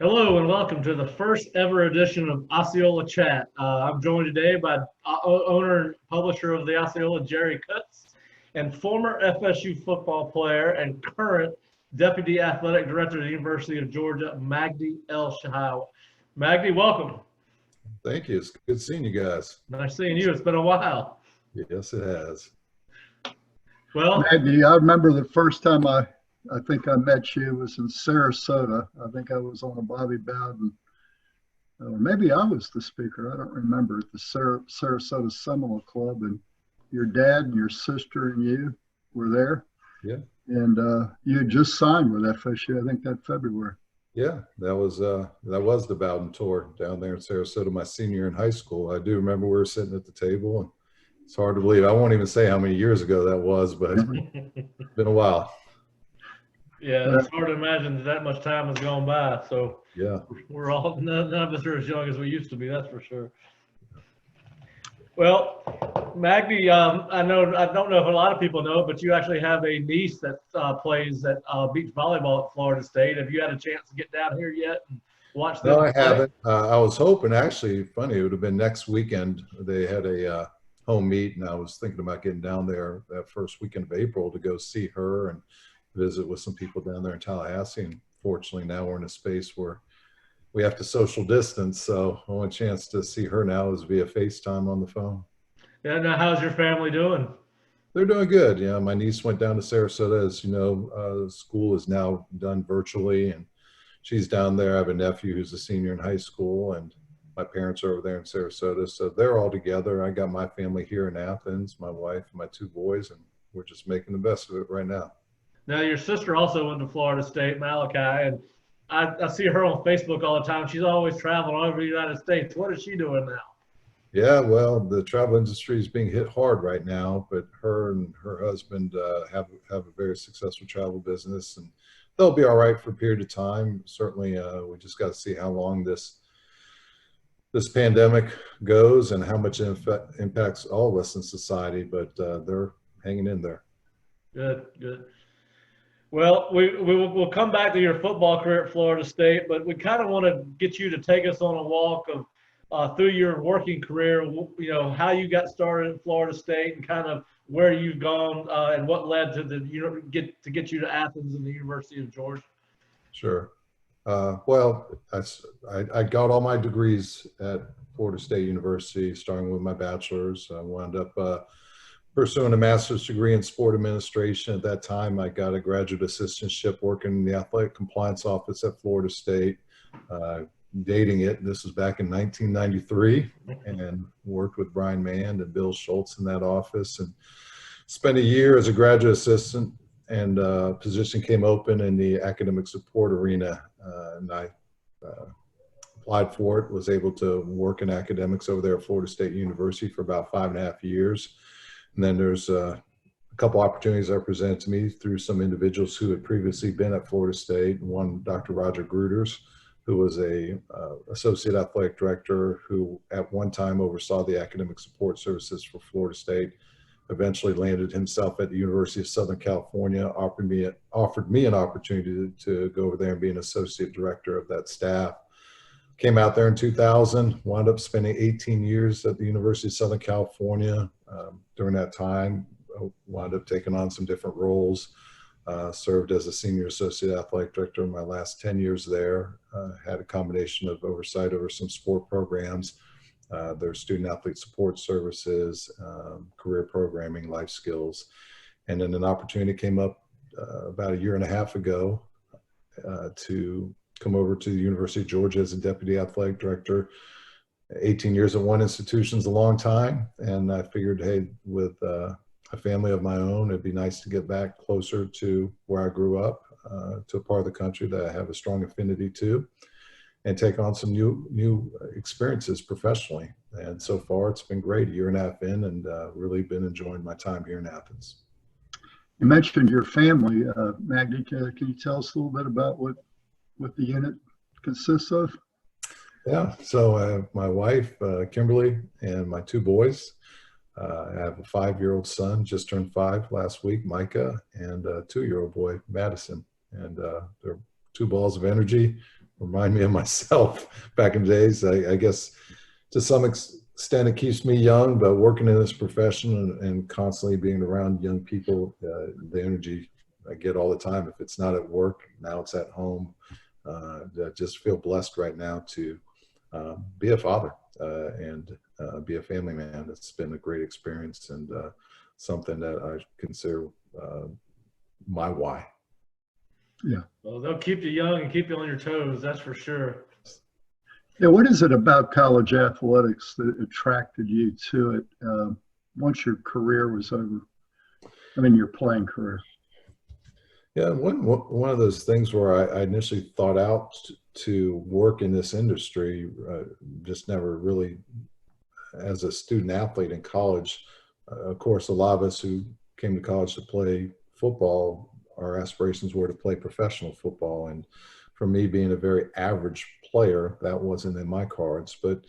Hello and welcome to the first ever edition of Osceola Chat. I'm joined today by owner and publisher of the Osceola, Jerry Cutts, and former FSU football player and current Deputy Athletic Director of the University of Georgia, Magdi Shahawy. Magdi, welcome. Thank you. It's good seeing you guys. Nice seeing you. It's been a while. Yes, it has. Well, Magdi, I remember the first time I think I met you was in Sarasota. I think I was on a Bobby Bowden, or maybe I was the speaker. I don't remember, at the Sarasota Seminole Club, and your dad and your sister and you were there. Yeah. And you had just signed with FSU, I think, that February. Yeah, that was the Bowden tour down there in Sarasota, my senior year in high school. I do remember we were sitting at the table, and it's hard to believe. I won't even say how many years ago that was, but it's been a while. Yeah, it's hard to imagine that much time has gone by. So yeah, we're all none of us are as young as we used to be. That's for sure. Well, Magdi, I don't know if a lot of people know, but you actually have a niece that plays at beach volleyball at Florida State. Have you had a chance to get down here yet and watch them? No, I haven't. I was hoping, actually, funny, it would have been next weekend. They had a home meet, and I was thinking about getting down there that first weekend of April to go see her and visit with some people down there in Tallahassee. And fortunately, now we're in a space where we have to social distance. So the only chance to see her now is via FaceTime on the phone. Yeah. Now, how's your family doing? They're doing good. Yeah. My niece went down to Sarasota. As you know, school is now done virtually, and she's down there. I have a nephew who's a senior in high school, and my parents are over there in Sarasota. So they're all together. I got my family here in Athens, my wife and my two boys, and we're just making the best of it right now. Now, your sister also went to Florida State, Malachi, and I see her on Facebook all the time. She's always traveling all over the United States. What is she doing now? Yeah, well, the travel industry is being hit hard right now, but her and her husband have a very successful travel business, and they'll be all right for a period of time. Certainly, we just got to see how long this pandemic goes and how much it impacts all of us in society, but they're hanging in there. Good, good. Well, we'll come back to your football career at Florida State, but we kind of want to get you to take us on a walk of through your working career. You know, how you got started at Florida State and kind of where you've gone and what led to get you to Athens and the University of Georgia. Sure. Well, I got all my degrees at Florida State University, starting with my bachelor's. I wound up pursuing a master's degree in sport administration. At that time, I got a graduate assistantship working in the athletic compliance office at Florida State, dating it. This was back in 1993, and worked with Brian Mann and Bill Schultz in that office, and spent a year as a graduate assistant, and a position came open in the academic support arena, and I applied for it, was able to work in academics over there at Florida State University for about 5.5 years. And then there's a couple opportunities that are presented to me through some individuals who had previously been at Florida State. One, Dr. Roger Gruters, who was a associate athletic director who at one time oversaw the academic support services for Florida State, eventually landed himself at the University of Southern California, offered me an opportunity to go over there and be an associate director of that staff. Came out there in 2000, wound up spending 18 years at the University of Southern California. During that time, I wound up taking on some different roles, served as a senior associate athletic director in my last 10 years there, had a combination of oversight over some sport programs, their student athlete support services, career programming, life skills. And then an opportunity came up about 1.5 years ago to come over to the University of Georgia as a deputy athletic director. 18 years at one institution is a long time, and I figured, hey, with a family of my own, it'd be nice to get back closer to where I grew up, to a part of the country that I have a strong affinity to, and take on some new experiences professionally. And so far, it's been great, 1.5 years in, and really been enjoying my time here in Athens. You mentioned your family, Magdi. Can you tell us a little bit about what the unit consists of? Yeah, so I have my wife, Kimberly, and my two boys. I have a 5-year-old son, just turned 5 last week, Micah, and a 2-year-old boy, Madison. And they're two balls of energy, remind me of myself back in the days. I guess to some extent it keeps me young, but working in this profession and constantly being around young people, the energy I get all the time. If it's not at work, now it's at home. I just feel blessed right now to be a father and be a family man. It's been a great experience and something that I consider my why. Yeah. Well, they'll keep you young and keep you on your toes. That's for sure. Yeah. What is it about college athletics that attracted you to it once your career was over? I mean, your playing career. Yeah, one of those things where I initially thought out to work in this industry, just never really, as a student athlete in college, of course, a lot of us who came to college to play football, our aspirations were to play professional football. And for me, being a very average player, that wasn't in my cards. But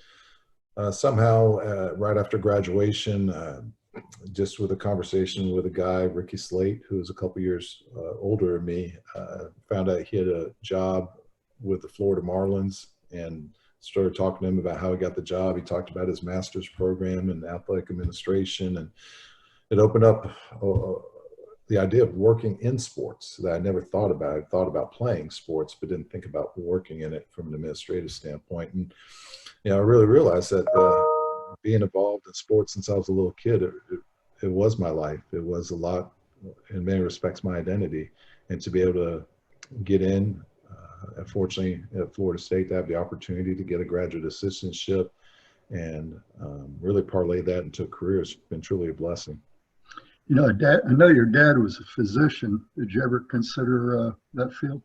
somehow, right after graduation, just with a conversation with a guy, Ricky Slate, who was a couple years older than me, found out he had a job with the Florida Marlins and started talking to him about how he got the job. He talked about his master's program in athletic administration, and it opened up the idea of working in sports that I never thought about. I thought about playing sports, but didn't think about working in it from an administrative standpoint. And, I really realized that being involved in sports since I was a little kid, it was my life. It was a lot, in many respects, my identity. And to be able to get in, fortunately at Florida State, to have the opportunity to get a graduate assistantship and really parlay that into a career has been truly a blessing. I know your dad was a physician. Did you ever consider that field?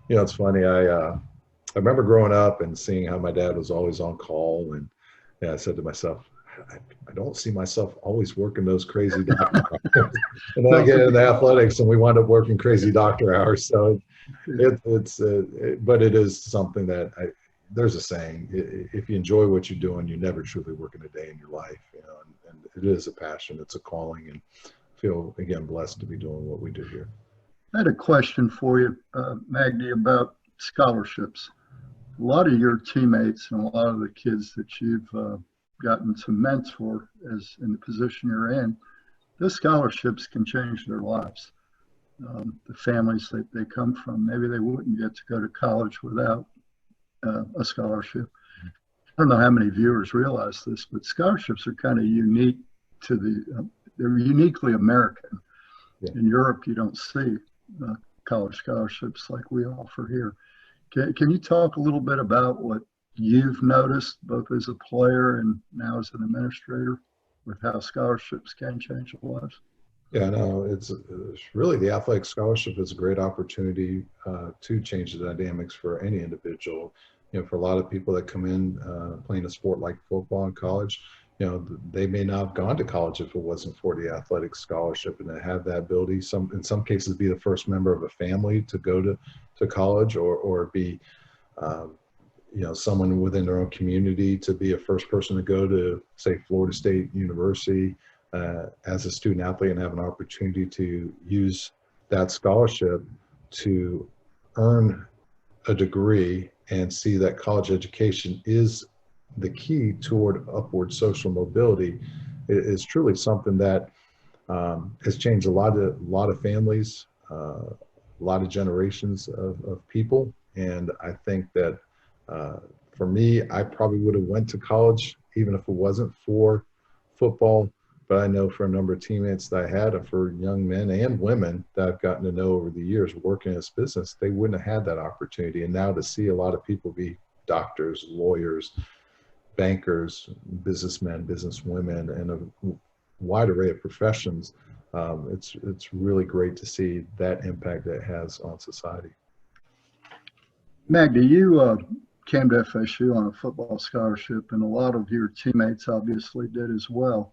It's funny. I remember growing up and seeing how my dad was always on call, and I said to myself, I don't see myself always working those crazy doctor hours. And then I get into athletics, and we wind up working crazy doctor hours. So but it is something that there's a saying: if you enjoy what you're doing, you never truly working a day in your life. And it is a passion, it's a calling, and I feel again blessed to be doing what we do here. I had a question for you, Magdi, about scholarships. A lot of your teammates and a lot of the kids that you've gotten to mentor as in the position you're in, those scholarships can change their lives. The families that they come from, maybe they wouldn't get to go to college without a scholarship. I don't know how many viewers realize this, but scholarships are kind of unique to they're uniquely American. Yeah. In Europe, you don't see college scholarships like we offer here. Can you talk a little bit about what you've noticed, both as a player and now as an administrator, with how scholarships can change lives? Yeah, no, it's really the athletic scholarship is a great opportunity to change the dynamics for any individual. For a lot of people that come in playing a sport like football in college, they may not have gone to college if it wasn't for the athletic scholarship, and to have that ability, in some cases, be the first member of a family to go to college, or be, someone within their own community to be a first person to go to, say, Florida State University as a student athlete and have an opportunity to use that scholarship to earn a degree and see that college education is the key toward upward social mobility. It is truly something that has changed a lot of families, a lot of generations of people. And I think that for me, I probably would have went to college even if it wasn't for football. But I know for a number of teammates that I had, and for young men and women that I've gotten to know over the years working in this business, they wouldn't have had that opportunity. And now to see a lot of people be doctors, lawyers, bankers, businessmen, businesswomen, and a wide array of professions, it's really great to see that impact that it has on society. Magdi, you came to FSU on a football scholarship, and a lot of your teammates obviously did as well.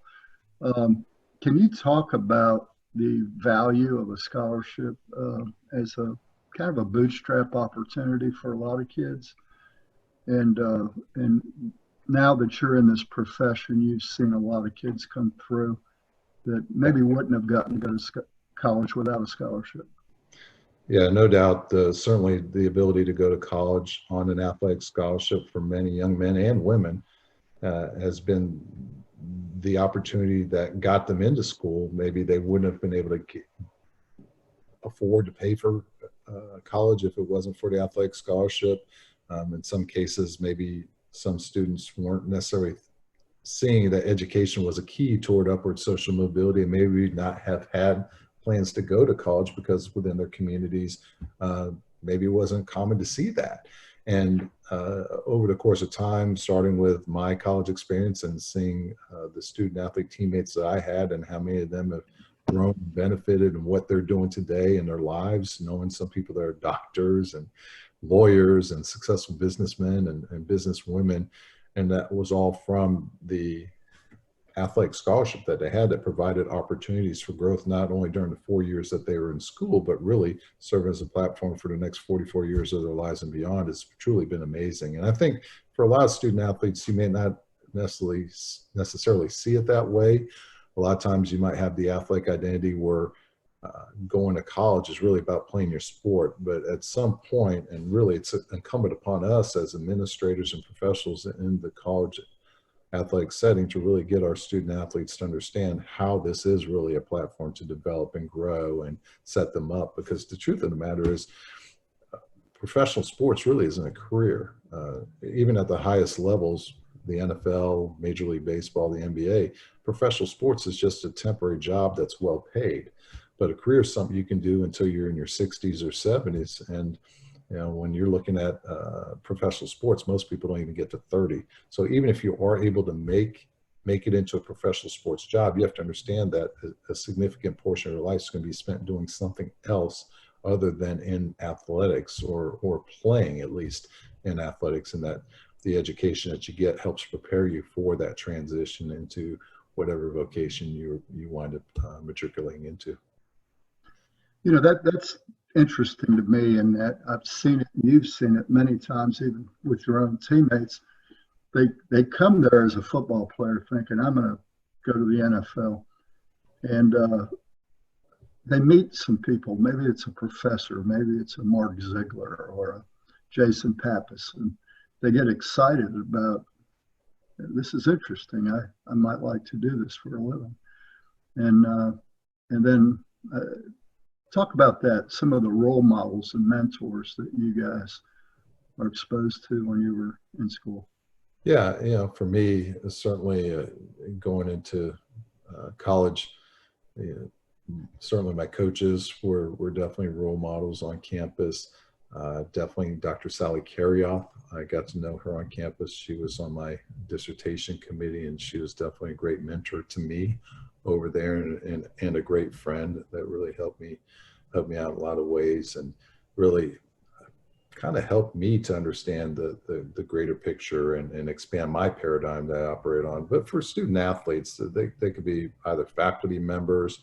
Can you talk about the value of a scholarship as a kind of a bootstrap opportunity for a lot of kids? And now that you're in this profession, you've seen a lot of kids come through that maybe wouldn't have gotten to go to college without a scholarship. Yeah, no doubt. Certainly the ability to go to college on an athletic scholarship for many young men and women has been the opportunity that got them into school. Maybe they wouldn't have been able to afford to pay for college if it wasn't for the athletic scholarship. In some cases, maybe some students weren't necessarily seeing that education was a key toward upward social mobility and maybe not have had plans to go to college because within their communities, maybe it wasn't common to see that. And over the course of time, starting with my college experience and seeing the student athlete teammates that I had and how many of them have grown and benefited and what they're doing today in their lives, knowing some people that are doctors and lawyers and successful businessmen and businesswomen. And that was all from the athletic scholarship that they had that provided opportunities for growth, not only during the 4 years that they were in school, but really serve as a platform for the next 44 years of their lives and beyond. It's truly been amazing. And I think for a lot of student athletes, you may not necessarily see it that way. A lot of times you might have the athletic identity where going to college is really about playing your sport. But at some point, and really it's incumbent upon us as administrators and professionals in the college athletic setting to really get our student athletes to understand how this is really a platform to develop and grow and set them up. Because the truth of the matter is professional sports really isn't a career. Even at the highest levels, the NFL, Major League Baseball, the NBA, professional sports is just a temporary job that's well paid. But a career is something you can do until you're in your 60s or 70s. And you know, when you're looking at professional sports, most people don't even get to 30. So even if you are able to make it into a professional sports job, you have to understand that a significant portion of your life is going to be spent doing something else other than in athletics or playing, at least in athletics, and that the education that you get helps prepare you for that transition into whatever vocation you wind up matriculating into. You know, that's interesting to me, and that I've seen it, and you've seen it many times, even with your own teammates. They come there as a football player thinking, I'm going to go to the NFL. And they meet some people. Maybe it's a professor, maybe it's a Mark Ziegler or a Jason Pappas, and they get excited about, this is interesting. I might like to do this for a living. And then talk about that, some of the role models and mentors that you guys are exposed to when you were in school. Yeah, you know, for me, certainly going into college, you know, certainly my coaches were definitely role models on campus. Definitely Dr. Sally Carrioff. I got to know her on campus. She was on my dissertation committee, and she was definitely a great mentor to me over there, and a great friend that really helped me out in a lot of ways, and really kind of helped me to understand the greater picture and expand my paradigm that I operate on. But for student athletes, they could be either faculty members,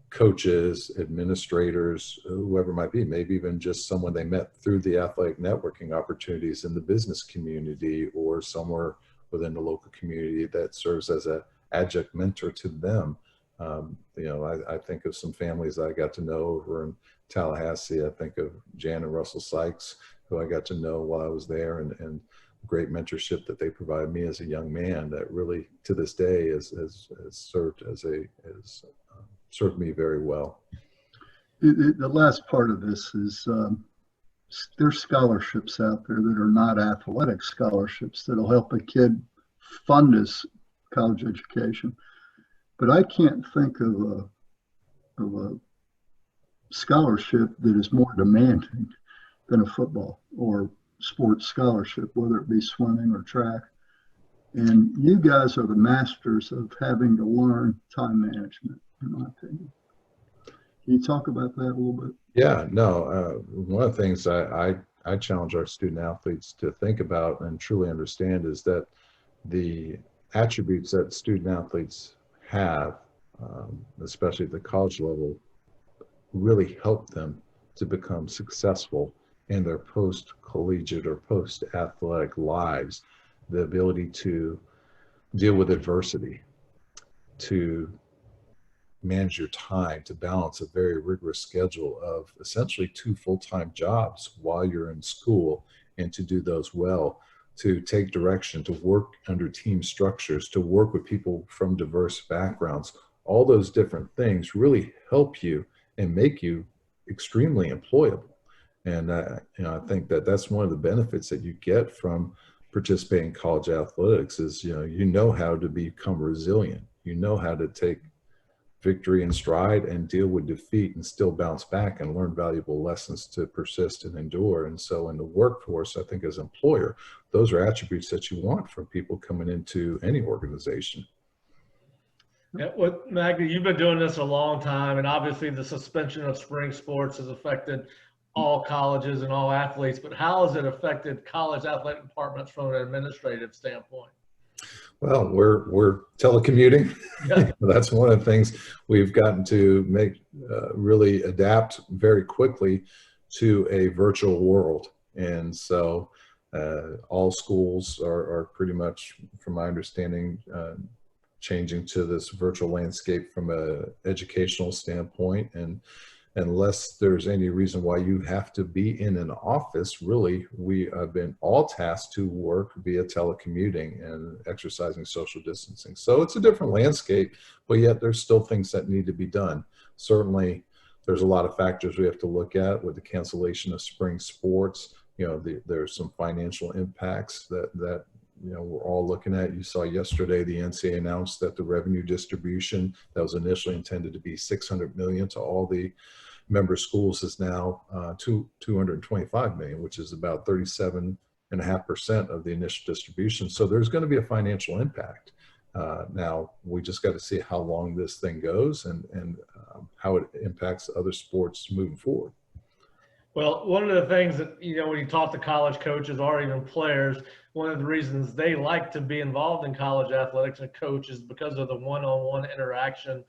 coaches, administrators, whoever it might be, maybe even just someone they met through the athletic networking opportunities in the business community or somewhere within the local community that serves as an adjunct mentor to them. You know, I think of some families I got to know over in Tallahassee. I think of Jan and Russell Sykes, who I got to know while I was there, and great mentorship that they provided me as a young man that really to this day has served me very well. The last part of this is there's scholarships out there that are not athletic scholarships that'll help a kid fund his college education. But I can't think of a scholarship that is more demanding than a football or sports scholarship, whether it be swimming or track. And you guys are the masters of having to learn time management, in my opinion. Can you talk about that a little bit? Yeah, no, one of the things I challenge our student athletes to think about and truly understand is that the attributes that student athletes have, especially at the college level, really help them to become successful in their post-collegiate or post-athletic lives. The ability to deal with adversity, to manage your time to balance a very rigorous schedule of essentially 2 full-time jobs while you're in school, and to do those well, to take direction, to work under team structures, to work with people from diverse backgrounds. All those different things really help you and make you extremely employable. And I think that that's one of the benefits that you get from participating in college athletics is, you know how to become resilient. You know how to take victory in stride and deal with defeat and still bounce back and learn valuable lessons to persist and endure. And so in the workforce, I think as an employer, those are attributes that you want from people coming into any organization. Yeah, well, Magdi, you've been doing this a long time, and obviously the suspension of spring sports has affected all colleges and all athletes, but how has it affected college athletic departments from an administrative standpoint? Well, we're telecommuting. Yeah. That's one of the things we've gotten to make, really adapt very quickly to a virtual world. And so all schools are pretty much, from my understanding, changing to this virtual landscape from an educational standpoint. And unless there's any reason why you have to be in an office, really, we have been all tasked to work via telecommuting and exercising social distancing. So it's a different landscape, but yet there's still things that need to be done. Certainly, there's a lot of factors we have to look at with the cancellation of spring sports. There's some financial impacts that we're all looking at. You saw yesterday the NCAA announced that the revenue distribution that was initially intended to be $600 million to all the member schools is now $225 million, which is about 37.5% of the initial distribution. So there's going to be a financial impact. Now we just got to see how long this thing goes and how it impacts other sports moving forward. Well, one of the things that, when you talk to college coaches or even players, one of the reasons they like to be involved in college athletics and coaches because of the one-on-one interaction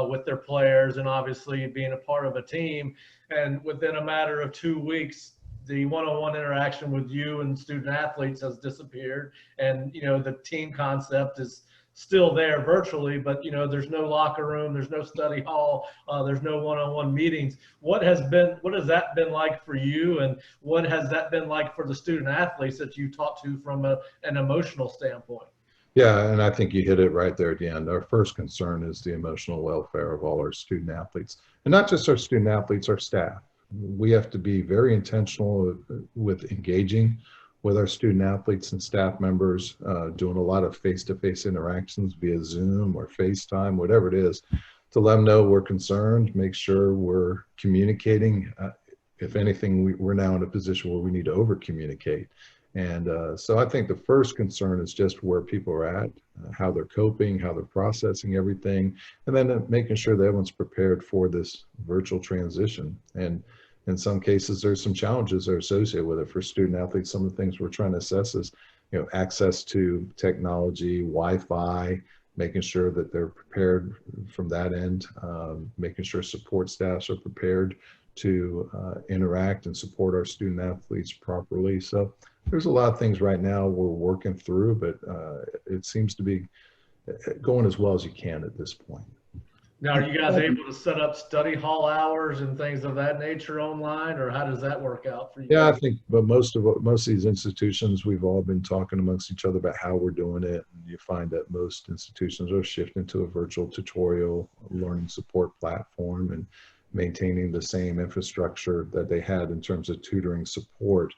with their players, and obviously being a part of a team. And within a matter of 2 weeks, the one-on-one interaction with you and student athletes has disappeared. And, the team concept is still there virtually, but there's no locker room, there's no study hall, there's no one-on-one meetings. What has that been like for you, and what has that been like for the student athletes that you talk to from an emotional standpoint? Yeah, and I think you hit it right there at the end. Our first concern is the emotional welfare of all our student athletes, and not just our student athletes, our staff. We have to be very intentional with engaging with our student athletes and staff members, doing a lot of face-to-face interactions via Zoom or FaceTime, whatever it is, to let them know we're concerned, make sure we're communicating. If anything, we're now in a position where we need to over-communicate. And so I think the first concern is just where people are at, how they're coping, how they're processing everything, and then making sure that everyone's prepared for this virtual transition. And in some cases, there's some challenges that are associated with it. For student athletes, some of the things we're trying to assess is, access to technology, Wi-Fi, making sure that they're prepared from that end, making sure support staffs are prepared to interact and support our student athletes properly. So there's a lot of things right now we're working through, but it seems to be going as well as you can at this point. Now, are you guys able to set up study hall hours and things of that nature online, or how does that work out for you? Yeah, I think, but most of these institutions, we've all been talking amongst each other about how we're doing it. And you find that most institutions are shifting to a virtual tutorial learning support platform and maintaining the same infrastructure that they had in terms of tutoring support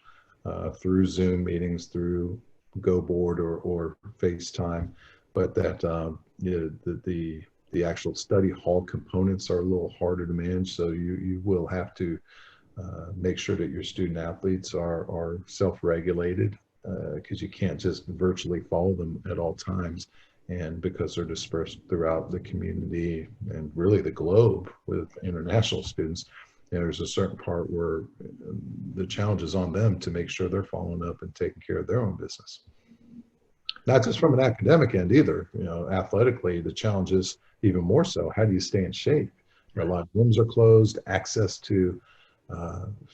through Zoom meetings, through Gabbard or FaceTime, but that the actual study hall components are a little harder to manage. So you will have to make sure that your student athletes are self-regulated because you can't just virtually follow them at all times. And because they're dispersed throughout the community and really the globe with international students, there's a certain part where the challenge is on them to make sure they're following up and taking care of their own business. Not just from an academic end either, athletically, the challenge is even more so. How do you stay in shape? A lot of gyms are closed. Access to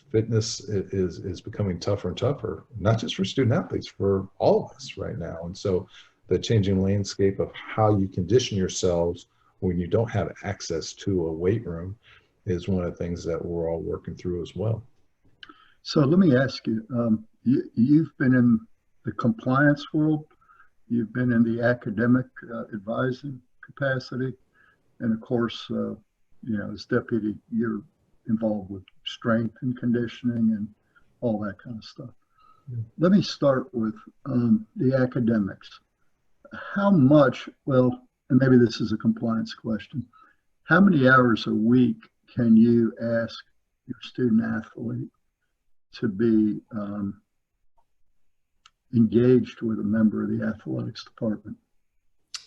fitness is becoming tougher and tougher, not just for student athletes, for all of us right now. And so the changing landscape of how you condition yourselves when you don't have access to a weight room is one of the things that we're all working through as well. So let me ask you, you've been in the compliance world, you've been in the academic advising capacity, and of course, as deputy, you're involved with strength and conditioning and all that kind of stuff. Yeah. Let me start with the academics. How much, well, and maybe this is a compliance question, how many hours a week can you ask your student athlete to be engaged with a member of the athletics department?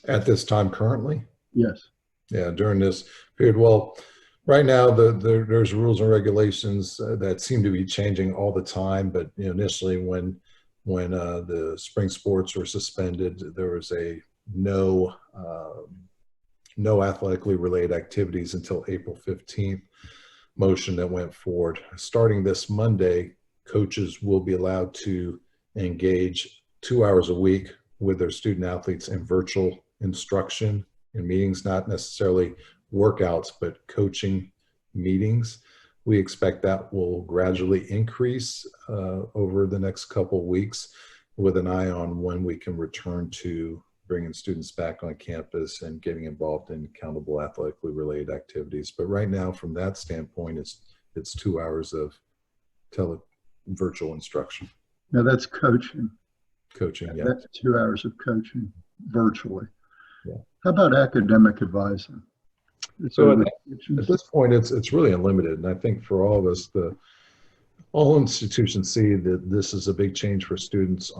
At this time currently? Yes. Yeah, during this period. Well, right now there's rules and regulations that seem to be changing all the time, but initially when the spring sports were suspended, there was a no athletically related activities until April 15th motion that went forward. Starting this Monday, coaches will be allowed to engage 2 hours a week with their student athletes in virtual instruction and meetings, not necessarily workouts, but coaching meetings. We expect that will gradually increase over the next couple of weeks, with an eye on when we can return to bringing students back on campus and getting involved in accountable athletically related activities. But right now, from that standpoint, it's 2 hours of virtual instruction. Now that's coaching. Coaching, yeah. That's 2 hours of coaching virtually. Yeah. How about academic advising? So at this point, it's really unlimited. And I think for all of us, all institutions see that this is a big change for students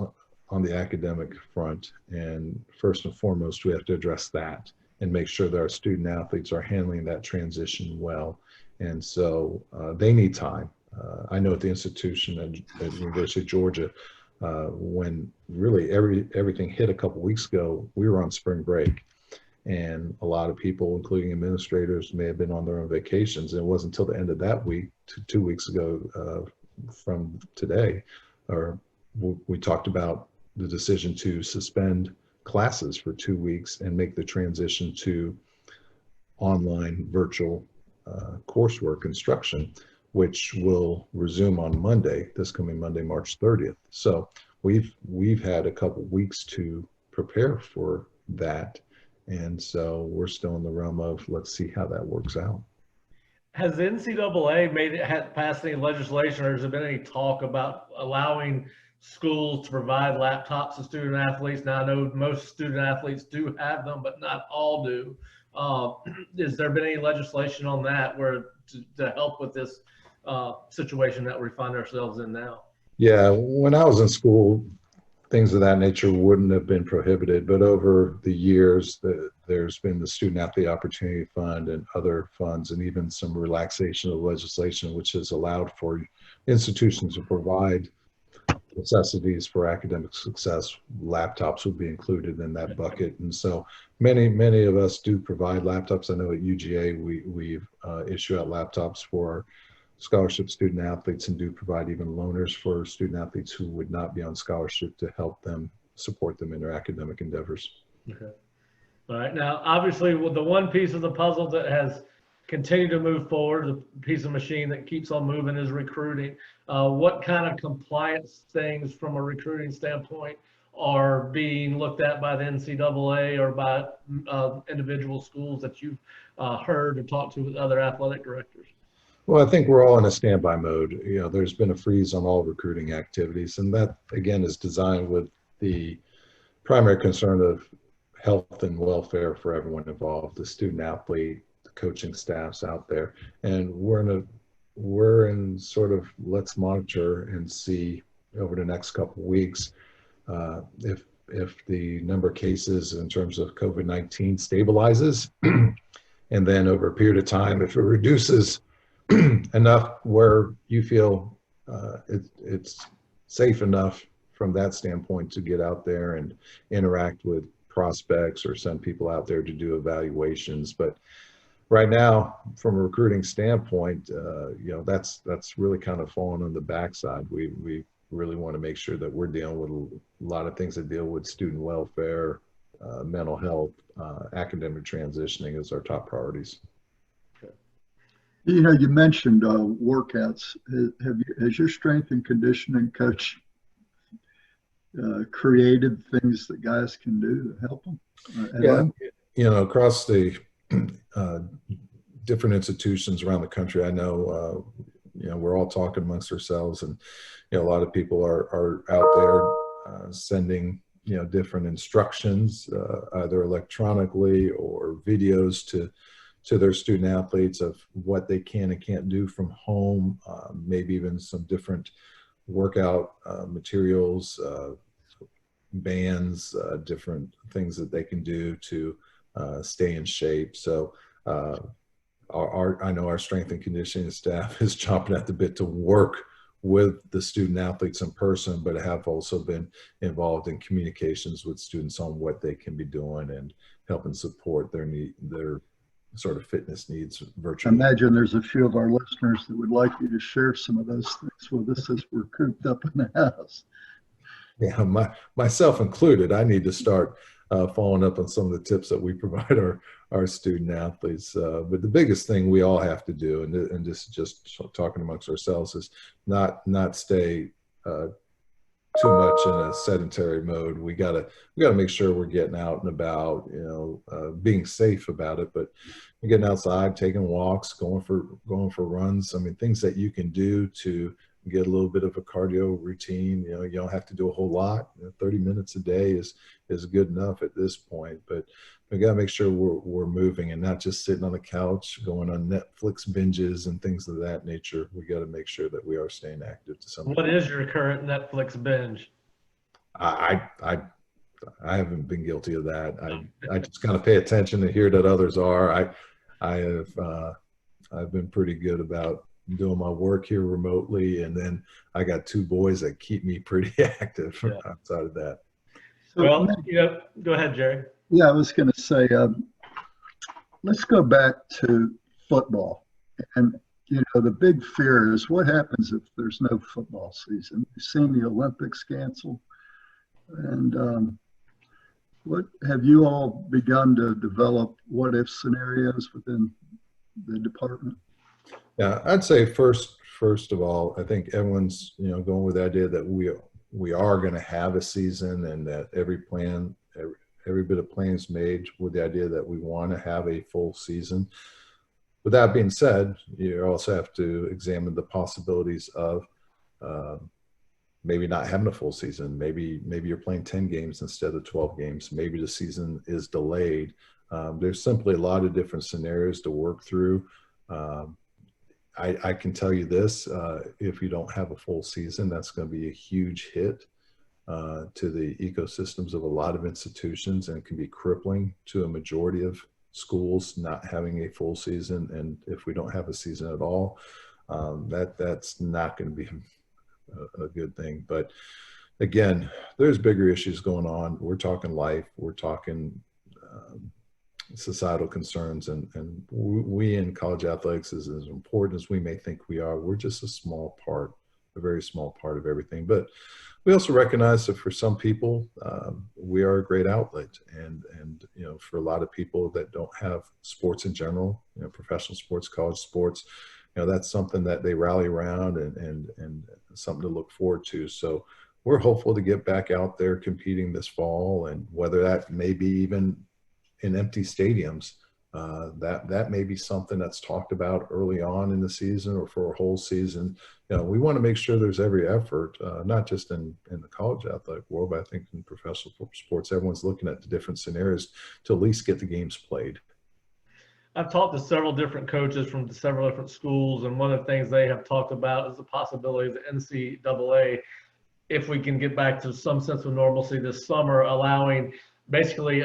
on the academic front. And first and foremost, we have to address that and make sure that our student athletes are handling that transition well. And so they need time. I know at the institution at University of Georgia, when really everything hit a couple weeks ago, we were on spring break. And a lot of people, including administrators, may have been on their own vacations. And it wasn't until the end of that week, 2 weeks ago from today, we talked about the decision to suspend classes for 2 weeks and make the transition to online virtual coursework instruction, which will resume on Monday, this coming Monday, March 30th. So we've had a couple weeks to prepare for that. And so we're still in the realm of, let's see how that works out. Has the NCAA passed any legislation, or has there been any talk about allowing schools to provide laptops to student athletes? Now, I know most student athletes do have them, but not all do. Has there been any legislation on that to help with this situation that we find ourselves in now? Yeah, when I was in school, things of that nature wouldn't have been prohibited, but over the years, there's been the Student Athlete Opportunity Fund and other funds, and even some relaxation of legislation, which has allowed for institutions to provide necessities for academic success. Laptops would be included in that bucket. And so many of us do provide laptops. I know at UGA, we issue out laptops for scholarship student athletes and do provide even loaners for student athletes who would not be on scholarship to help them, support them in their academic endeavors. Okay. All right. Now, obviously, with the one piece of the puzzle that has continued to move forward, the piece of machine that keeps on moving is recruiting. What kind of compliance things from a recruiting standpoint are being looked at by the NCAA or by individual schools that you've heard or talked to with other athletic directors? Well, I think we're all in a standby mode. There's been a freeze on all recruiting activities, and that again is designed with the primary concern of health and welfare for everyone involved, the student athlete, the coaching staffs out there. And we're in sort of, let's monitor and see over the next couple of weeks if the number of cases in terms of COVID-19 stabilizes, and then over a period of time, if it reduces enough where you feel it's safe enough from that standpoint to get out there and interact with prospects or send people out there to do evaluations. But right now, from a recruiting standpoint, that's really kind of fallen on the backside. We really want to make sure that we're dealing with a lot of things that deal with student welfare, mental health, academic transitioning as our top priorities. You know, you mentioned workouts. Has your strength and conditioning coach created things that guys can do to help them? Yeah, you know, across the different institutions around the country, I know, you know, we're all talking amongst ourselves, and, you know, a lot of people are out there sending, you know, different instructions, either electronically or videos to their student athletes of what they can and can't do from home, maybe even some different workout materials, bands, different things that they can do to stay in shape. So I know our strength and conditioning staff is chomping at the bit to work with the student athletes in person, but have also been involved in communications with students on what they can be doing and helping support their sort of fitness needs virtually. I imagine there's a few of our listeners that would like you to share some of those things with us as we're cooped up in the house. Yeah, myself included. I need to start following up on some of the tips that we provide our student athletes. But the biggest thing we all have to do, and just talking amongst ourselves, is not stay too much in a sedentary mode. We gotta make sure we're getting out and about, you know, being safe about it, but getting outside, taking walks, going for runs. I mean, things that you can do to get a little bit of a cardio routine. You know, you don't have to do a whole lot. You know, 30 minutes a day is good enough at this point, but we got to make sure we're moving and not just sitting on the couch, going on Netflix binges and things of that nature. We got to make sure that we are staying active to some What degree. is your current Netflix binge? I haven't been guilty of that. I just kind of pay attention to hear that others are. I've been pretty good about doing my work here remotely, and then I got two boys that keep me pretty active outside of that. So, Well, you know, go ahead, Jerry. yeah, I was going to say, let's go back to football. And, you know, the big fear is what happens if there's no football season? We've seen the Olympics canceled. And what have you all begun to develop what if scenarios within the department? Yeah, I'd say first of all, I think everyone's, you know, going with the idea that we are going to have a season, and that every bit of plans made with the idea that we want to have a full season. With that being said, you also have to examine the possibilities of maybe not having a full season. Maybe you're playing 10 games instead of 12 games. Maybe the season is delayed. There's simply a lot of different scenarios to work through. I can tell you this, if you don't have a full season, that's going to be a huge hit to the ecosystems of a lot of institutions, and can be crippling to a majority of schools not having a full season. And if we don't have a season at all, that's not going to be a good thing. But again, there's bigger issues going on. We're talking life, we're talking societal concerns, and we in college athletics is as important as we may think we are. We're just a very small part of everything. But we also recognize that for some people, we are a great outlet, and you know, for a lot of people that don't have sports in general, you know, professional sports, college sports, you know, that's something that they rally around and something to look forward to. So we're hopeful to get back out there competing this fall, and whether that may be even in empty stadiums, that may be something that's talked about early on in the season or for a whole season. You know, we want to make sure there's every effort, not just in the college athletic world, but I think in professional sports, everyone's looking at the different scenarios to at least get the games played. I've talked to several different coaches from several different schools, and one of the things they have talked about is the possibility of the NCAA, if we can get back to some sense of normalcy this summer, allowing basically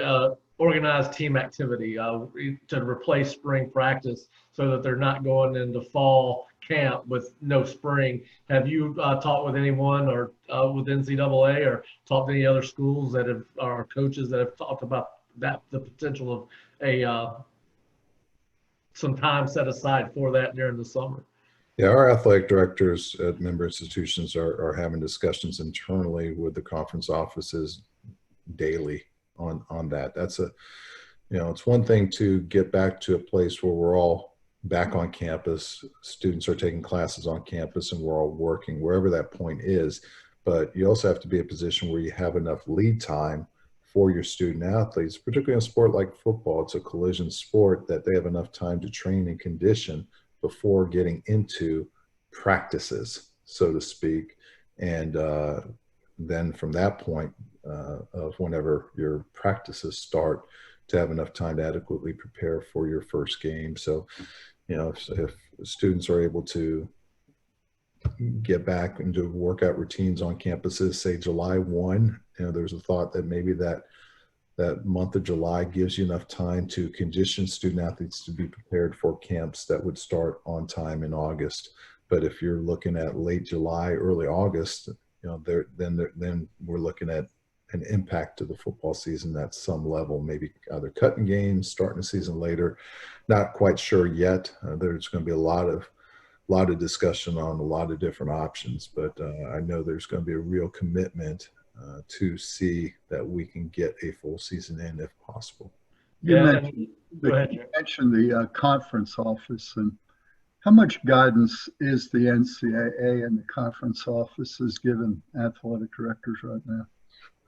organized team activity to replace spring practice, so that they're not going into fall camp with no spring. Have you talked with anyone or with NCAA, or talked to any other schools that have, or coaches that have talked about that, the potential of a some time set aside for that during the summer? Yeah, our athletic directors at member institutions are having discussions internally with the conference offices daily on that. That's a, it's one thing to get back to a place where we're all back on campus, students are taking classes on campus, and we're all working, wherever that point is. But you also have to be in a position where you have enough lead time for your student athletes, particularly in a sport like football. It's a collision sport, that they have enough time to train and condition before getting into practices, so to speak. And then from that point of whenever your practices start, to have enough time to adequately prepare for your first game. So, if students are able to get back into workout routines on campuses, say July 1, there's a thought that maybe that month of July gives you enough time to condition student athletes to be prepared for camps that would start on time in August. But if you're looking at late July, early August, then we're looking at an impact to the football season at some level, maybe either cutting games, starting the season later. Not quite sure yet. There's going to be a lot of discussion on a lot of different options, but I know there's going to be a real commitment to see that we can get a full season in if possible. You Yeah, mentioned, go ahead, you mentioned the conference office, and how much guidance is the NCAA and the conference offices giving athletic directors right now?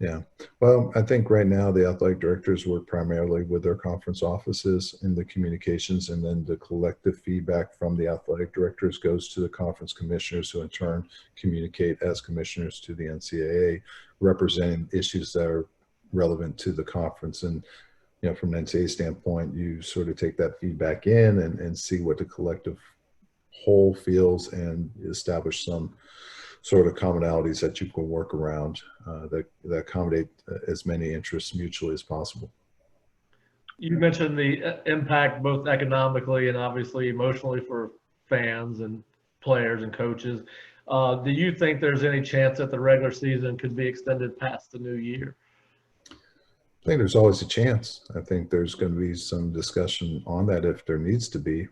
Yeah, well, I think right now the athletic directors work primarily with their conference offices in the communications, and then the collective feedback from the athletic directors goes to the conference commissioners, who in turn communicate as commissioners to the NCAA, representing issues that are relevant to the conference. And from an NCAA standpoint, you sort of take that feedback in and see what the collective whole feels, and establish some sort of commonalities that you can work around that accommodate as many interests mutually as possible. You mentioned the impact both economically and obviously emotionally for fans and players and coaches. Do you think there's any chance that the regular season could be extended past the new year? I think there's always a chance. I think there's going to be some discussion on that if there needs to be.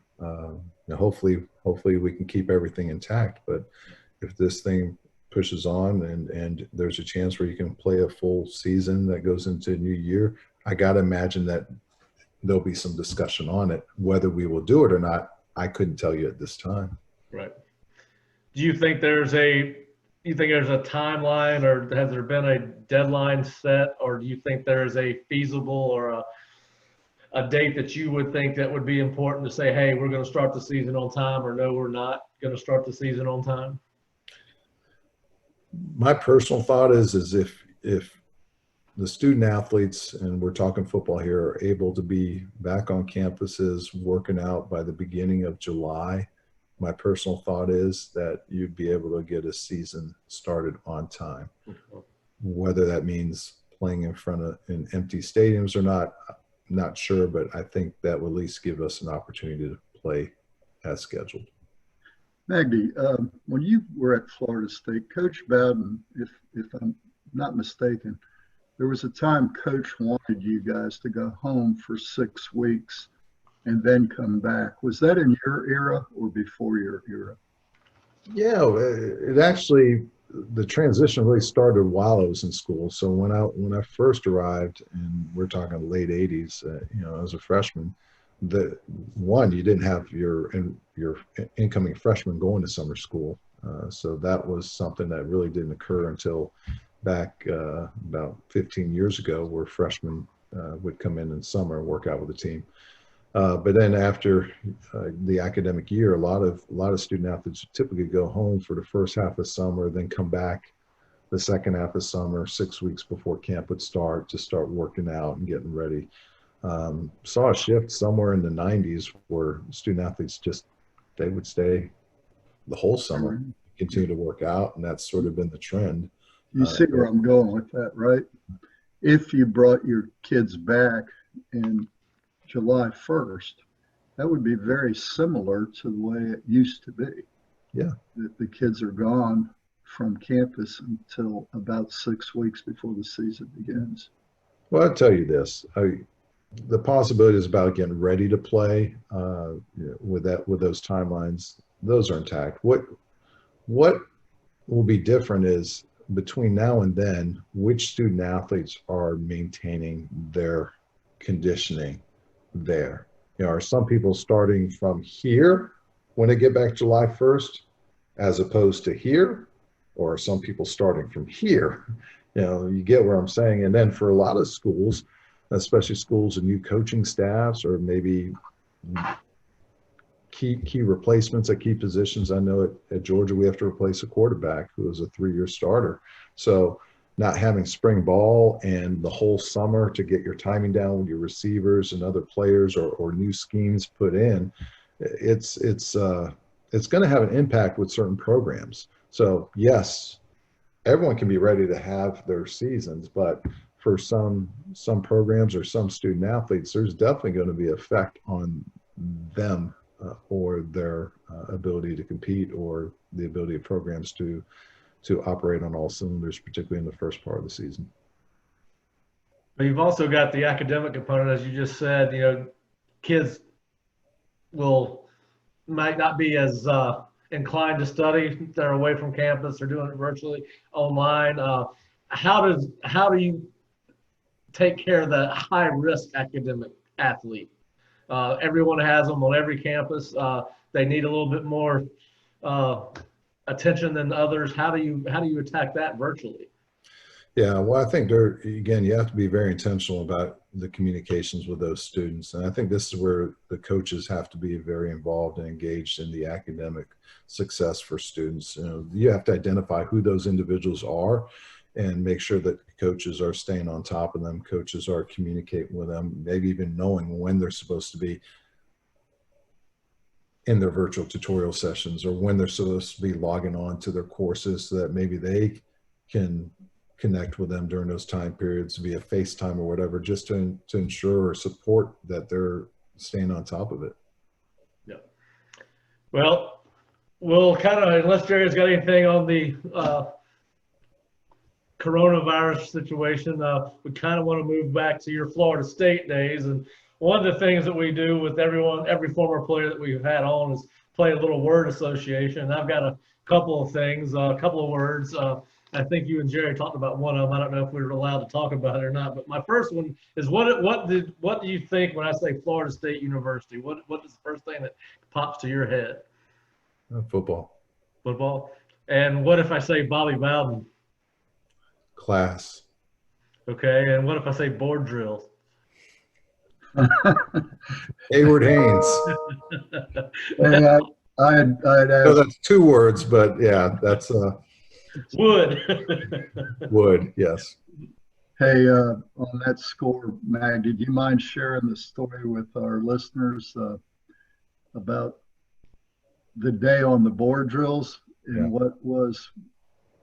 Hopefully we can keep everything intact, but if this thing pushes on and there's a chance where you can play a full season that goes into a new year, I got to imagine that there'll be some discussion on it. Whether we will do it or not, I couldn't tell you at this time. Right. Do you think there's a timeline, or has there been a deadline set, or do you think there's a feasible or a date that you would think that would be important to say, hey, we're going to start the season on time, or no, we're not going to start the season on time? My personal thought is if the student athletes, and we're talking football here, are able to be back on campuses working out by the beginning of July, my personal thought is that you'd be able to get a season started on time. Whether that means playing in front of in empty stadiums or not, I'm not sure, but I think that will at least give us an opportunity to play as scheduled. Magdi, when you were at Florida State, Coach Bowden, if I'm not mistaken, there was a time Coach wanted you guys to go home for 6 weeks and then come back. Was that in your era or before your era? Yeah, it actually, the transition really started while I was in school. So when I first arrived, and we're talking late 80s, as a freshman, you didn't have your incoming freshmen going to summer school. So that was something that really didn't occur until back about 15 years ago, where freshmen would come in summer and work out with the team. But then after the academic year, a lot of student athletes typically go home for the first half of summer, then come back the second half of summer, 6 weeks before camp would start, to start working out and getting ready. Saw a shift somewhere in the 90s where student athletes they would stay the whole summer, continue to work out, and that's sort of been the trend. You see where I'm going with that, right? If you brought your kids back in July 1st, that would be very similar to the way it used to be. Yeah. The kids are gone from campus until about 6 weeks before the season begins. Well, I'll tell you this. The possibilities about getting ready to play with those timelines, those are intact. What will be different is between now and then, which student athletes are maintaining their conditioning there? You know, are some people starting from here when they get back July 1st, as opposed to here? Or are some people starting from here? You know, you get where I'm saying. And then for a lot of schools, especially schools and new coaching staffs, or maybe key replacements at key positions. I know at Georgia, we have to replace a quarterback who was a 3-year starter. So not having spring ball and the whole summer to get your timing down with your receivers and other players, or new schemes put in, it's going to have an impact with certain programs. So yes, everyone can be ready to have their seasons, but for some programs or some student athletes, there's definitely going to be an effect on them or their ability to compete, or the ability of programs to operate on all cylinders, particularly in the first part of the season. But you've also got the academic component, as you just said. You know, kids might not be as inclined to study. They're away from campus. They're doing it virtually online. How do you take care of the high risk academic athlete? Everyone has them on every campus. They need a little bit more attention than others. How do you attack that virtually? Yeah, well, I think again, you have to be very intentional about the communications with those students. And I think this is where the coaches have to be very involved and engaged in the academic success for students. You know, you have to identify who those individuals are and make sure that coaches are staying on top of them. Coaches are communicating with them, maybe even knowing when they're supposed to be in their virtual tutorial sessions, or when they're supposed to be logging on to their courses, so that maybe they can connect with them during those time periods via FaceTime or whatever, just to ensure or support that they're staying on top of it. Yeah. Well, we'll kind of, unless Jerry's got anything on the coronavirus situation, we kind of want to move back to your Florida State days. And one of the things that we do with every former player that we've had on, is play a little word association. And I've got a couple of things, a couple of words. I think you and Jerry talked about one of them. I don't know if we were allowed to talk about it or not, but my first one is, what do you think when I say Florida State University? What is the first thing that pops to your head? Football. Football. And what if I say Bobby Bowden? Class. Okay. And what if I say board drills? Hayward Haynes. Hey, I'd ask, No, that's 2 words, but yeah, that's Wood. wood. Yes. hey, on that score, Magdi, do you mind sharing the story with our listeners about the day on the board drills, and what was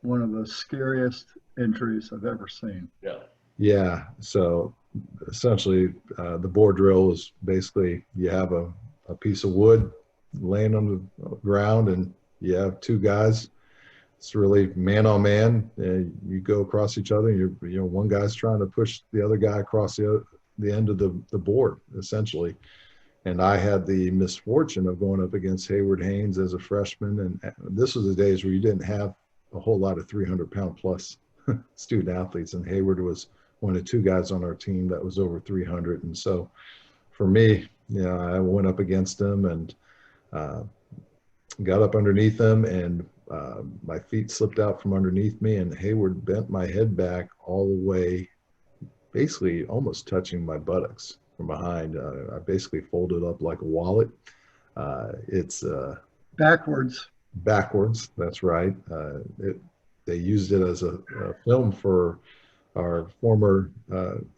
one of the scariest injuries I've ever seen? Yeah. Yeah. So essentially, the board drill is basically, you have a piece of wood laying on the ground, and you have 2 guys. It's really man on man. You go across each other, and one guy's trying to push the other guy across the end of the board, essentially. And I had the misfortune of going up against Hayward Haynes as a freshman. And this was the days where you didn't have a whole lot of 300-pound plus student athletes. And Hayward was one of 2 guys on our team that was over 300. And so for me, I went up against him and got up underneath him, and my feet slipped out from underneath me, and Hayward bent my head back all the way, basically almost touching my buttocks from behind. I basically folded up like a wallet. It's Backwards. backwards. That's right. They used it as a film for our former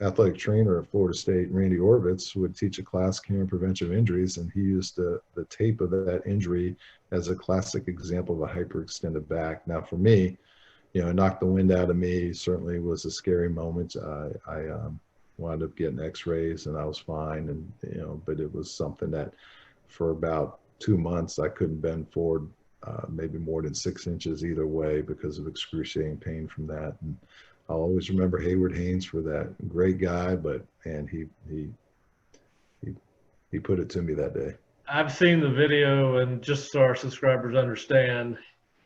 athletic trainer at Florida State, Randy Orvitz, would teach a class, care and prevention of injuries, and he used the tape of that injury as a classic example of a hyperextended back. Now, for me, it knocked the wind out of me. Certainly was a scary moment. I wound up getting X-rays, and I was fine, and but it was something that for about 2 months I couldn't bend forward maybe more than 6 inches either way because of excruciating pain from that. And I'll always remember Hayward Haynes for that. Great guy, and he put it to me that day. I've seen the video, and just so our subscribers understand,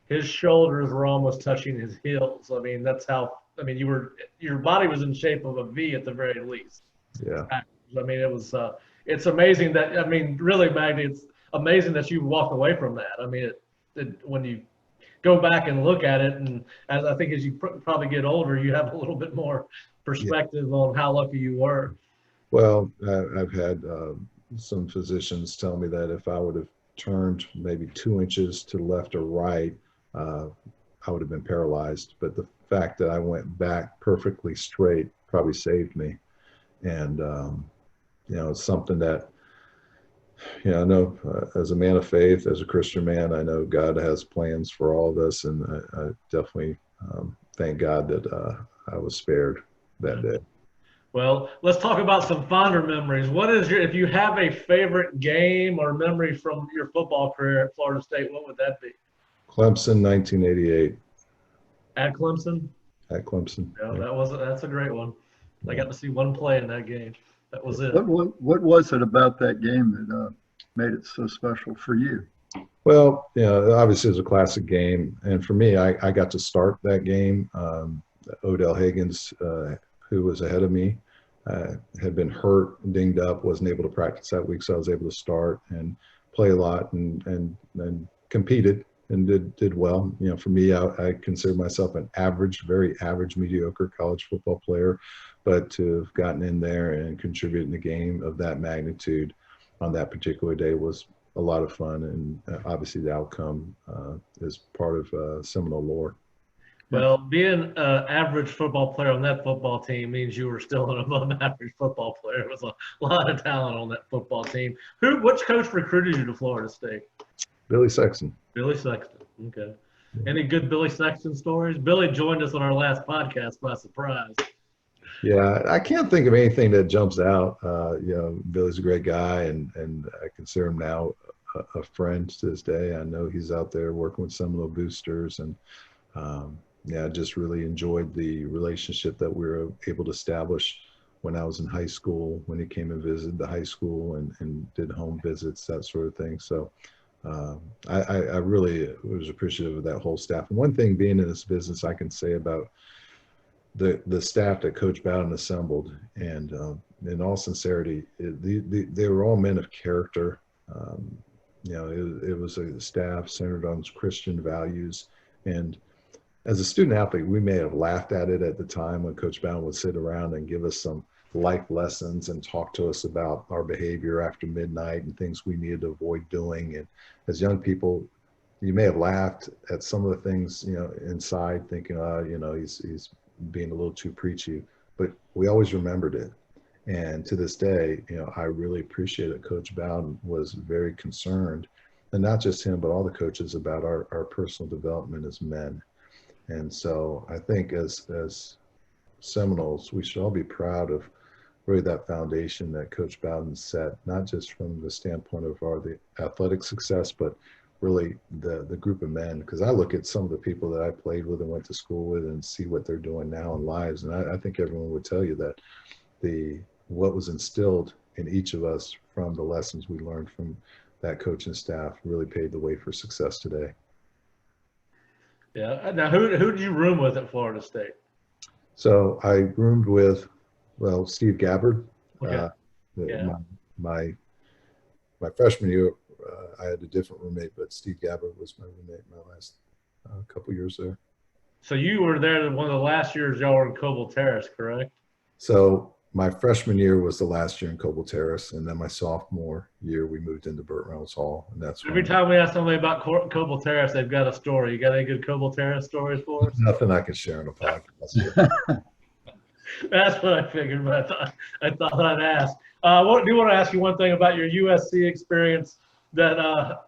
his shoulders were almost touching his heels. I mean, that's how. I mean, your body was in shape of a V at the very least. Yeah. I mean, it was. It's amazing that. I mean, really, Magdi, it's amazing that you walked away from that. I mean, when you go back and look at it, and as I think as you probably get older, you have a little bit more perspective on how lucky you were. Well, I've had some physicians tell me that if I would have turned maybe 2 inches to the left or right, I would have been paralyzed. But the fact that I went back perfectly straight probably saved me. And, it's something that, I know as a man of faith, as a Christian man, I know God has plans for all of us. And I definitely thank God that I was spared that day. Well, let's talk about some fonder memories. What is if you have a favorite game or memory from your football career at Florida State, what would that be? Clemson, 1988. At Clemson? At Clemson. Yeah, that's a great one. I got to see one play in that game. That was it. What was it about that game that made it so special for you? Well, obviously it was a classic game. And for me, I got to start that game. Odell Higgins, who was ahead of me, had been hurt, dinged up, wasn't able to practice that week. So I was able to start and play a lot and competed and did well. For me, I consider myself an average, very average, mediocre college football player, but to have gotten in there and contribute in the game of that magnitude on that particular day was a lot of fun. And obviously the outcome is part of Seminole lore. Well, being an average football player on that football team means you were still an above-average football player. There was a lot of talent on that football team. Which coach recruited you to Florida State? Billy Sexton. Billy Sexton. Okay. Any good Billy Sexton stories? Billy joined us on our last podcast by surprise. Yeah, I can't think of anything that jumps out. Billy's a great guy, and I consider him now a friend to this day. I know he's out there working with some of the boosters, and I just really enjoyed the relationship that we were able to establish when I was in high school, when he came and visited the high school and did home visits, that sort of thing. So I really was appreciative of that whole staff. And one thing being in this business, I can say about the staff that Coach Bowden assembled, and in all sincerity, they were all men of character. It was a staff centered on Christian values. And as a student athlete, we may have laughed at it at the time when Coach Bowden would sit around and give us some life lessons and talk to us about our behavior after midnight and things we needed to avoid doing. And as young people, you may have laughed at some of the things, inside thinking, he's being a little too preachy, but we always remembered it. And to this day, I really appreciate that Coach Bowden was very concerned, and not just him, but all the coaches, about our personal development as men. And so I think as Seminoles, we should all be proud of really that foundation that Coach Bowden set, not just from the standpoint of the athletic success, but really the group of men. Because I look at some of the people that I played with and went to school with and see what they're doing now in lives. And I think everyone would tell you that what was instilled in each of us from the lessons we learned from that coaching staff really paved the way for success today. Yeah. Now, who did you room with at Florida State? So I roomed with, Steve Gabbard. Okay. My freshman year, I had a different roommate, but Steve Gabbard was my roommate my last couple years there. So you were there one of the last years y'all were in Coble Terrace, correct? So my freshman year was the last year in Coble Terrace, and then my sophomore year we moved into Burt Reynolds Hall, and that's every time we ask somebody about Coble Terrace, they've got a story. You got any good Coble Terrace stories for us? Nothing I can share on a podcast. That's what I figured, but I thought I'd ask. I do want to ask you one thing about your USC experience that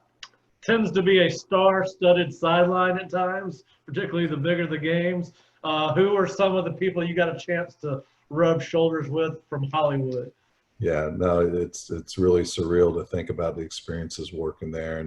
tends to be a star-studded sideline at times, particularly the bigger the games. Who are some of the people you got a chance to rub shoulders with from Hollywood? Yeah, no, it's really surreal to think about the experiences working there,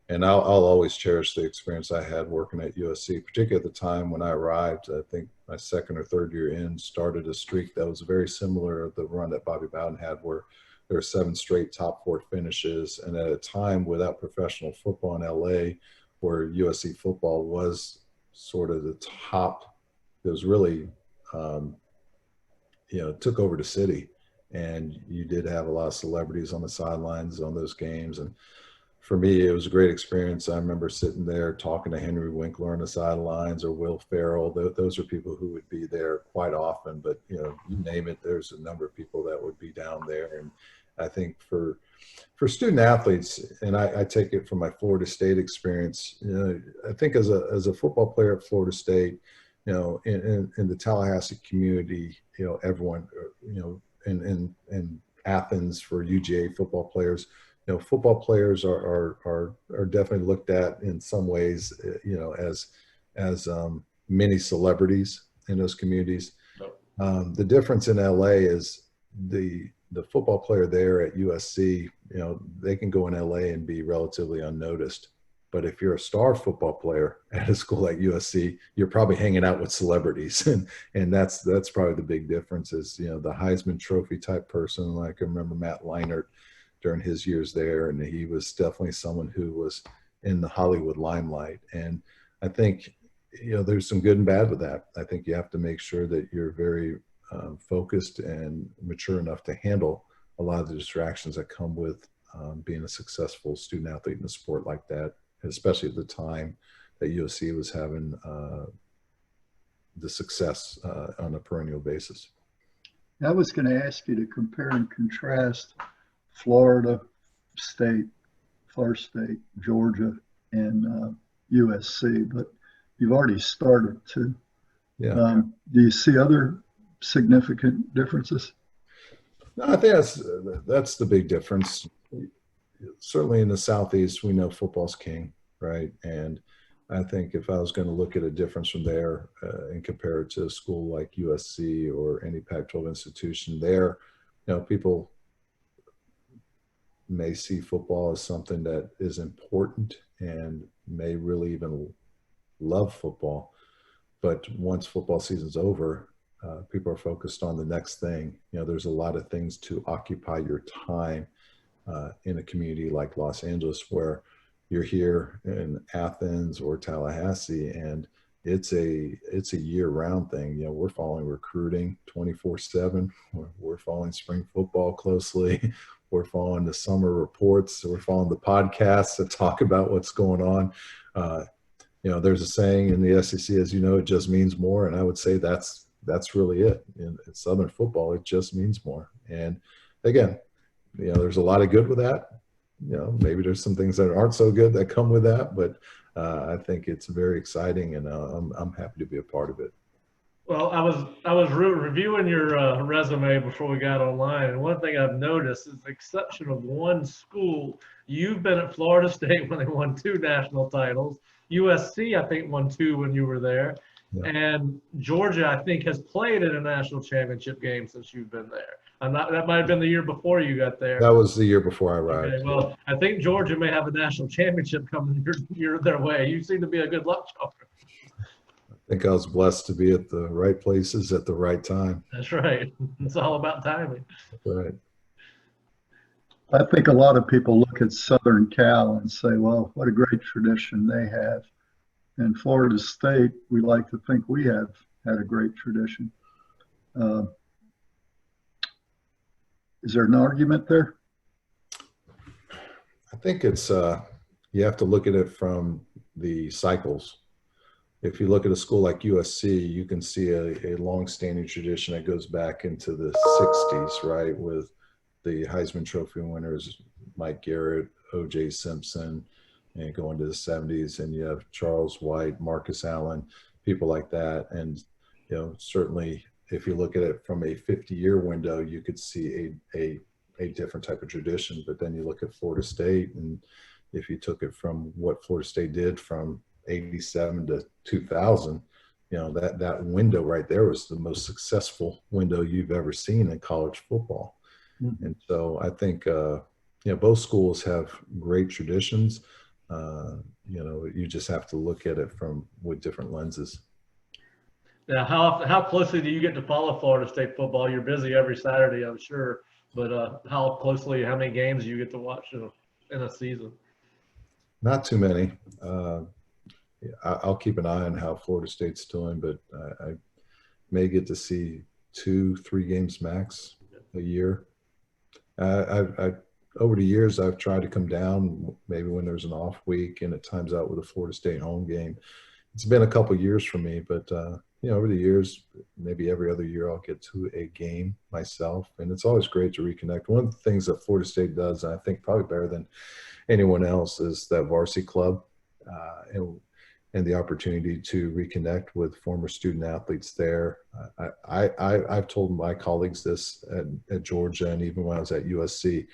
and I'll always cherish the experience I had working at USC, particularly at the time when I arrived. I think my second or third year in started a streak that was very similar to the run that Bobby Bowden had, where there were 7 straight top 4 finishes, and at a time without professional football in LA, where USC football was sort of the top. It was really, took over the city, and you did have a lot of celebrities on the sidelines on those games. And for me, it was a great experience. I remember sitting there talking to Henry Winkler on the sidelines, or Will Ferrell. Those are people who would be there quite often, but you name it, there's a number of people that would be down there. And I think for student athletes, and I take it from my Florida State experience, I think as a football player at Florida State, in the Tallahassee community, everyone, in Athens for UGA football players, football players are definitely looked at in some ways, as mini celebrities in those communities. The difference in LA is the football player there at USC, they can go in LA and be relatively unnoticed. But if you're a star football player at a school like USC, you're probably hanging out with celebrities. And that's probably the big difference is, the Heisman Trophy type person. Like I remember Matt Leinart during his years there, and he was definitely someone who was in the Hollywood limelight. And I think, there's some good and bad with that. I think you have to make sure that you're very focused and mature enough to handle a lot of the distractions that come with being a successful student athlete in a sport like that, especially at the time that USC was having the success on a perennial basis. I was going to ask you to compare and contrast Florida State, Georgia, and USC, but you've already started to. Yeah. Do you see other significant differences? No, I think that's the big difference. Certainly in the Southeast, we know football's king, right? And I think if I was going to look at a difference from there and compare it to a school like USC or any Pac-12 institution there, people may see football as something that is important and may really even love football. But once football season's over, people are focused on the next thing. There's a lot of things to occupy your time in a community like Los Angeles, where you're here in Athens or Tallahassee, and it's a year-round thing. We're following recruiting 24/7. We're following spring football closely. We're following the summer reports. We're following the podcasts that talk about what's going on. There's a saying in the SEC, as it just means more, and I would say that's really it. In Southern football, it just means more. And again, there's a lot of good with that. Maybe there's some things that aren't so good that come with that, but I think it's very exciting, and I'm happy to be a part of it. Well, I was reviewing your resume before we got online, and one thing I've noticed is the exception of one school. You've been at Florida State when they won 2 national titles. USC, I think, won 2 when you were there. Yeah. And Georgia, I think, has played in a national championship game since you've been there. That might have been the year before you got there. That was the year before I arrived. Okay, well, I think Georgia may have a national championship coming their way. You seem to be a good luck charm. I think I was blessed to be at the right places at the right time. That's right. It's all about timing. Right. I think a lot of people look at Southern Cal and say, well, what a great tradition they have. In Florida State, we like to think we have had a great tradition. Is there an argument there? I think it's, you have to look at it from the cycles. If you look at a school like USC, you can see a long-standing tradition that goes back into the 60s, right, with the Heisman Trophy winners, Mike Garrett, O.J. Simpson, and go into the 70s, and you have Charles White, Marcus Allen, people like that. And, certainly if you look at it from a 50-year window, you could see a different type of tradition. But then you look at Florida State, and if you took it from what Florida State did from 87 to 2000, that window right there was the most successful window you've ever seen in college football. Mm-hmm. And so I think, both schools have great traditions. You just have to look at it with different lenses. Now, how closely do you get to follow Florida State football? You're busy every Saturday, I'm sure, but how many games do you get to watch in a season? Not too many. I'll keep an eye on how Florida State's doing, but I may get to see 2-3 games max a year. Over the years, I've tried to come down maybe when there's an off week and it times out with a Florida State home game. It's been a couple of years for me, but over the years, maybe every other year I'll get to a game myself, and it's always great to reconnect. One of the things that Florida State does, and I think probably better than anyone else, is that varsity club, and the opportunity to reconnect with former student athletes there. I've told my colleagues this at Georgia, and even when I was at USC,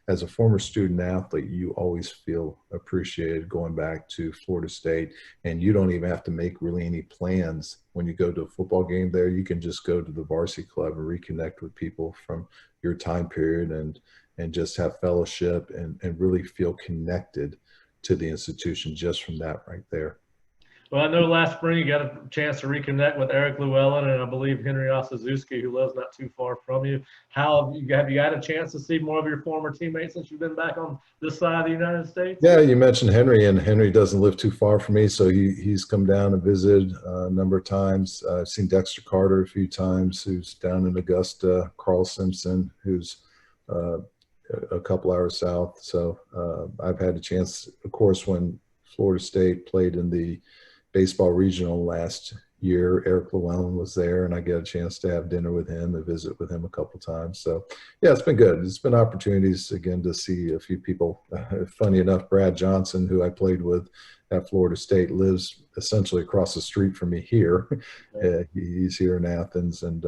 as a former student athlete, you always feel appreciated going back to Florida State, and you don't even have to make really any plans when you go to a football game there. You can just go to the varsity club and reconnect with people from your time period and just have fellowship and really feel connected to the institution just from that right there. Well, I know last spring you got a chance to reconnect with Eric Llewellyn and I believe Henry Osceola, who lives not too far from you. How have you had a chance to see more of your former teammates since you've been back on this side of the United States? Yeah, you mentioned Henry, and Henry doesn't live too far from me, so he's come down and visited a number of times. I've seen Dexter Carter a few times, who's down in Augusta. Carl Simpson, who's a couple hours south. So I've had a chance, of course, when Florida State played in the baseball regional last year, Eric Llewellyn was there, and I get a chance to have dinner with him and visit with him a couple times. So yeah, it's been good. It's been opportunities again to see a few people. Funny enough, Brad Johnson, who I played with at Florida State, lives essentially across the street from me here. He's here in Athens, and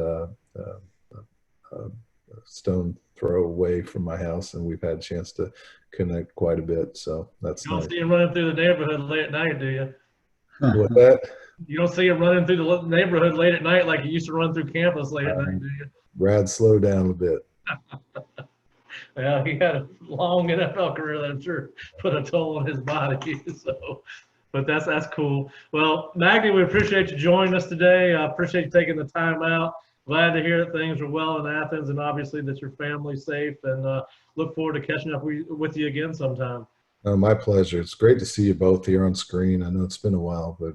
stone throw away from my house, and we've had a chance to connect quite a bit. So that's You don't nice. see him running through the neighborhood late at night, do you? With that, You don't see him running through the neighborhood late at night like he used to run through campus late at night, do you? Brad, slow down a bit. Yeah, he had a long NFL career that I'm sure put a toll on his body. So, but that's cool. Well, Magdi, we appreciate you joining us today. I appreciate you taking the time out. Glad to hear that things are well in Athens, and obviously that your family's safe. And look forward to catching up with you again sometime. My pleasure. It's great to see you both here on screen. I know it's been a while, but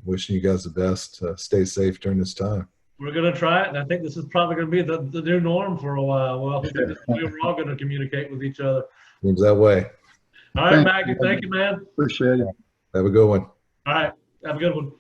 wishing you guys the best. Stay safe during this time. We're going to try it, and I think this is probably going to be the new norm for a while. Well, we're all going to communicate with each other. Seems that way. All right, Magdi, thank you, man. Appreciate it. Have a good one. All right, have a good one.